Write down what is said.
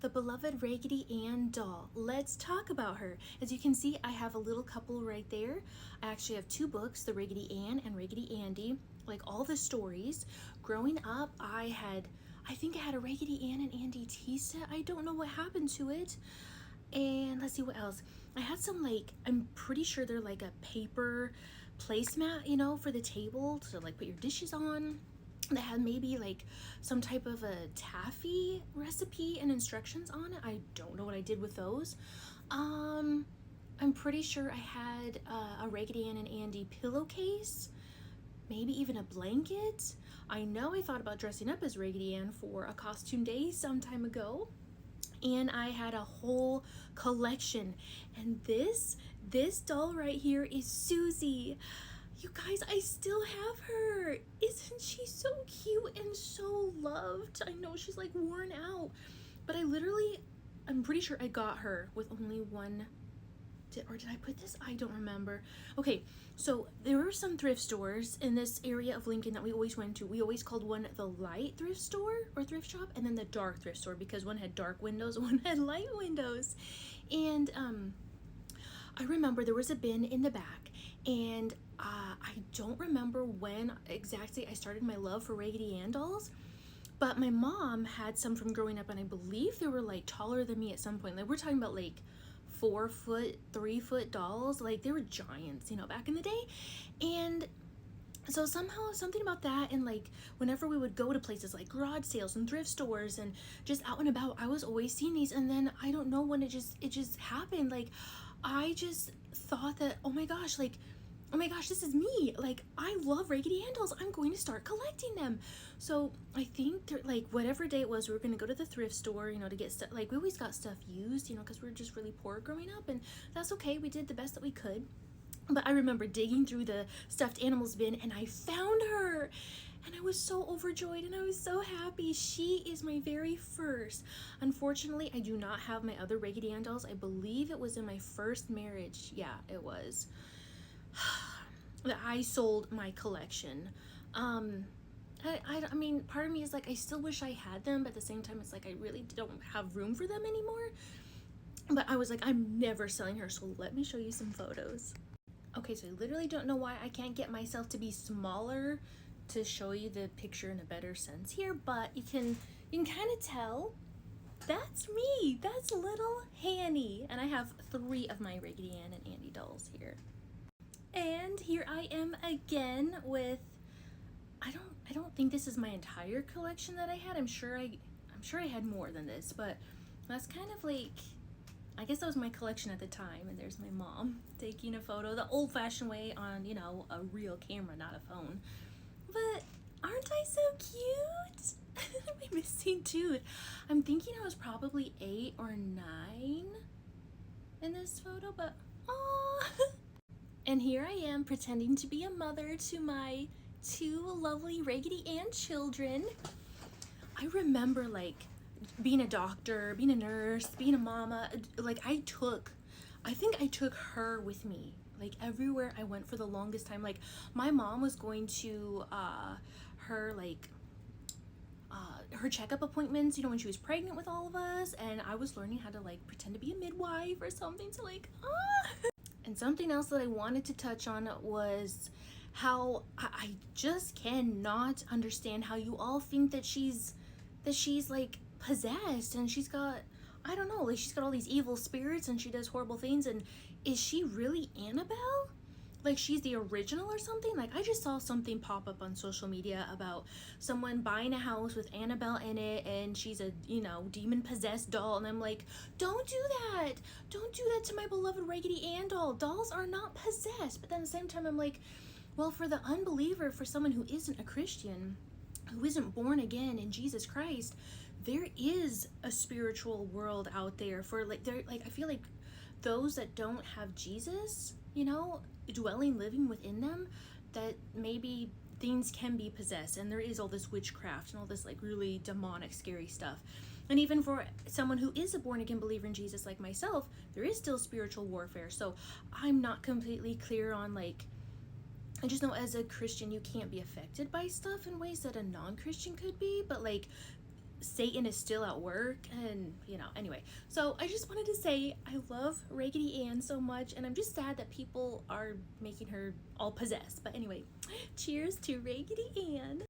The beloved Raggedy Ann doll. Let's talk about her. As you can see, I have a little couple right there. I actually have two books, The Raggedy Ann and Raggedy Andy, like all the stories. Growing up, I think I had a Raggedy Ann and Andy tea set. I don't know what happened to it. And let's see what else. I had some, like, I'm pretty sure they're like a paper placemat, you know, for the table to like put your dishes on. That had maybe like some type of a taffy recipe and instructions on it. I don't know what I did with those. I'm pretty sure I had a Raggedy Ann and Andy pillowcase, maybe even a blanket. I know I thought about dressing up as Raggedy Ann for a costume day some time ago. And I had a whole collection. And this doll right here is Susie. You guys, I still have her. Isn't she so cute and so loved? I know she's like worn out, but I'm pretty sure I got her with only one. Or did I put this? I don't remember. Okay, so there were some thrift stores in this area of Lincoln that we always went to. We always called one the light thrift store or thrift shop, and then the dark thrift store, because one had dark windows, one had light windows. And I remember there was a bin in the back, and I don't remember when exactly I started my love for Raggedy Ann dolls, but my mom had some from growing up, and I believe they were like taller than me at some point. Like, we're talking about like 4 foot, 3 foot dolls. Like, they were giants, you know, back in the day. And so somehow something about that, and like whenever we would go to places like garage sales and thrift stores and just out and about, I was always seeing these. And then I don't know when it just happened. Like, I just thought that, oh my gosh, this is me. Like, I love Raggedy Ann dolls. I'm going to start collecting them. So I think like whatever day it was, we were going to go to the thrift store, you know, to get stuff. Like, we always got stuff used, you know, because we were just really poor growing up, and that's okay. We did the best that we could. But I remember digging through the stuffed animals bin, and I found her. And I was so overjoyed, and I was so happy. She is my very first. Unfortunately, I do not have my other Raggedy Ann dolls. I believe it was in my first marriage. Yeah, it was. That I sold my collection. I mean, part of me is like, I still wish I had them, but at the same time, it's like I really don't have room for them anymore. But I was like, I'm never selling her, so let me show you some photos. Okay, so I literally don't know why I can't get myself to be smaller to show you the picture in a better sense here, but you can kind of tell that's me. That's little Hanny. And I have 3 of my Raggedy Ann and Andy dolls here. And here I am again with, I don't think this is my entire collection that I had. I'm sure I had more than this, but that's kind of like, I guess that was my collection at the time. And there's my mom taking a photo the old-fashioned way on, you know, a real camera, not a phone. But aren't I so cute? My missing tooth. I'm thinking I was probably 8 or 9 in this photo, but oh. And here I am pretending to be a mother to my 2 lovely Raggedy Ann children. I remember like being a doctor, being a nurse, being a mama. Like, I think I took her with me like everywhere I went for the longest time. Like, my mom was going to her like her checkup appointments, you know, when she was pregnant with all of us, and I was learning how to like pretend to be a midwife or something to like And something else that I wanted to touch on was how I just cannot understand how you all think that she's like possessed, and she's got, I don't know, like she's got all these evil spirits and she does horrible things. And is she really Annabelle? Like, she's the original or something? Like, I just saw something pop up on social media about someone buying a house with Annabelle in it, and she's a, you know, demon possessed doll. And I'm like, don't do that. Don't do that to my beloved Raggedy Ann doll. Dolls are not possessed. But then at the same time, I'm like, well, for the unbeliever, for someone who isn't a Christian, who isn't born again in Jesus Christ, there is a spiritual world out there for like, I feel like those that don't have Jesus, you know, dwelling, living within them, that maybe things can be possessed, and there is all this witchcraft and all this like really demonic, scary stuff. And even for someone who is a born again believer in Jesus like myself, there is still spiritual warfare. So I'm not completely clear on like, I just know as a Christian you can't be affected by stuff in ways that a non-Christian could be, but like Satan is still at work, and anyway. So I just wanted to say I love Raggedy Ann so much, and I'm just sad that people are making her all possessed. But anyway, cheers to Raggedy Ann.